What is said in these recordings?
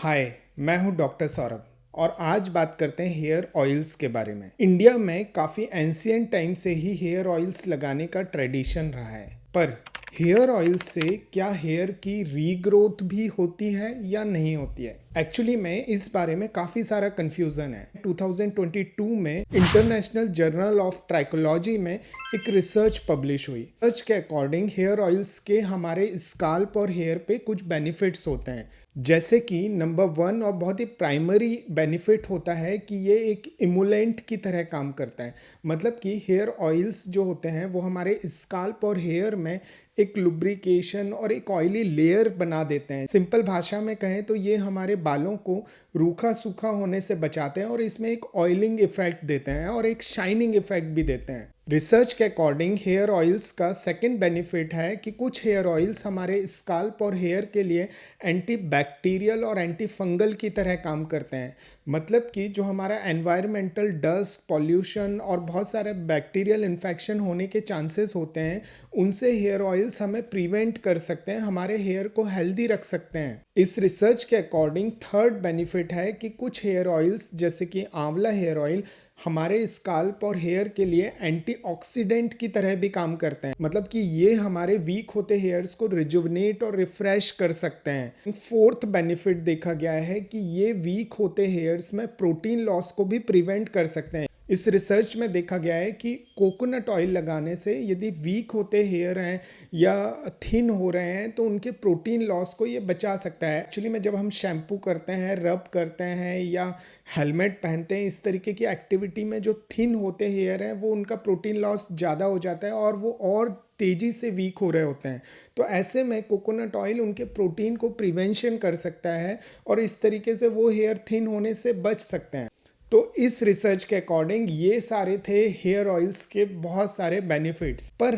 हाय, मैं हूं डॉक्टर सौरभ और आज बात करते हैं हेयर ऑयल्स के बारे में। इंडिया में काफ़ी एंशियंट टाइम से ही हेयर ऑयल्स लगाने का ट्रेडिशन रहा है, पर हेयर ऑयल से क्या हेयर की रीग्रोथ भी होती है या नहीं होती है? एक्चुअली में इस बारे में काफ़ी सारा कंफ्यूजन है। 2022 में इंटरनेशनल जर्नल ऑफ ट्राइकोलॉजी में एक रिसर्च पब्लिश हुई। रिसर्च के अकॉर्डिंग हेयर ऑयल्स के हमारे स्काल्प और हेयर पे कुछ बेनिफिट्स होते हैं, जैसे कि नंबर 1 और बहुत ही प्राइमरी बेनिफिट होता है कि ये एक इमुलेंट की तरह काम करता है। मतलब कि हेयर ऑयल्स जो होते हैं वो हमारे स्काल्प और हेयर में एक लुब्रिकेशन और एक ऑयली लेयर बना देते हैं। सिंपल भाषा में कहें तो ये हमारे बालों को रूखा सूखा होने से बचाते हैं और इसमें एक ऑयलिंग इफेक्ट देते हैं और एक शाइनिंग इफेक्ट भी देते हैं। रिसर्च के अकॉर्डिंग हेयर ऑयल्स का सेकंड बेनिफिट है कि कुछ हेयर ऑयल्स हमारे स्काल्प और हेयर के लिए एंटी बैक्टीरियल और एंटी फंगल की तरह काम करते हैं। मतलब कि जो हमारा एनवायरमेंटल डस्ट, पॉल्यूशन और बहुत सारे बैक्टीरियल इन्फेक्शन होने के चांसेस होते हैं, उनसे हेयर ऑयल्स हमें प्रिवेंट कर सकते हैं, हमारे हेयर को हेल्दी रख सकते हैं। इस रिसर्च के अकॉर्डिंग थर्ड बेनिफिट है कि कुछ हेयर ऑयल्स जैसे कि आंवला हेयर ऑयल हमारे स्काल्प और हेयर के लिए एंटीऑक्सीडेंट की तरह भी काम करते हैं। मतलब कि ये हमारे वीक होते हेयर्स को रिजुवनेट और रिफ्रेश कर सकते हैं। फोर्थ बेनिफिट देखा गया है कि ये वीक होते हेयर्स में प्रोटीन लॉस को भी प्रिवेंट कर सकते हैं। इस रिसर्च में देखा गया है कि कोकोनट ऑयल लगाने से यदि वीक होते हेयर हैं या थिन हो रहे हैं तो उनके प्रोटीन लॉस को ये बचा सकता है। एक्चुअली में जब हम शैम्पू करते हैं, रब करते हैं या हेलमेट पहनते हैं, इस तरीके की एक्टिविटी में जो थिन होते हेयर हैं वो उनका प्रोटीन लॉस ज़्यादा हो जाता है और वो और तेज़ी से वीक हो रहे होते हैं। तो ऐसे में कोकोनट ऑयल उनके प्रोटीन को प्रिवेंशन कर सकता है और इस तरीके से वो हेयर थिन होने से बच सकते हैं। तो इस रिसर्च के अकॉर्डिंग ये सारे थे हेयर ऑयल्स के बहुत सारे बेनिफिट्स। पर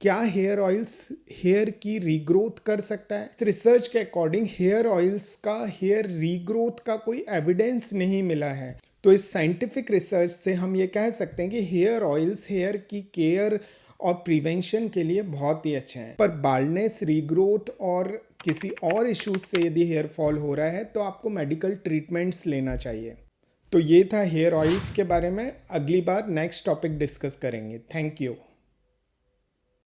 क्या हेयर ऑयल्स हेयर की रीग्रोथ कर सकता है? रिसर्च के अकॉर्डिंग हेयर ऑयल्स का हेयर रीग्रोथ का कोई एविडेंस नहीं मिला है। तो इस साइंटिफिक रिसर्च से हम ये कह सकते हैं कि हेयर ऑयल्स हेयर की केयर और प्रिवेंशन के लिए बहुत ही अच्छे हैं। पर बाल्डनेस, रीग्रोथ और किसी और इश्यूज से यदि हेयर फॉल हो रहा है तो आपको मेडिकल ट्रीटमेंट्स लेना चाहिए। तो ये था हेयर ऑयल्स के बारे में। अगली बार नेक्स्ट टॉपिक डिस्कस करेंगे। Thank you.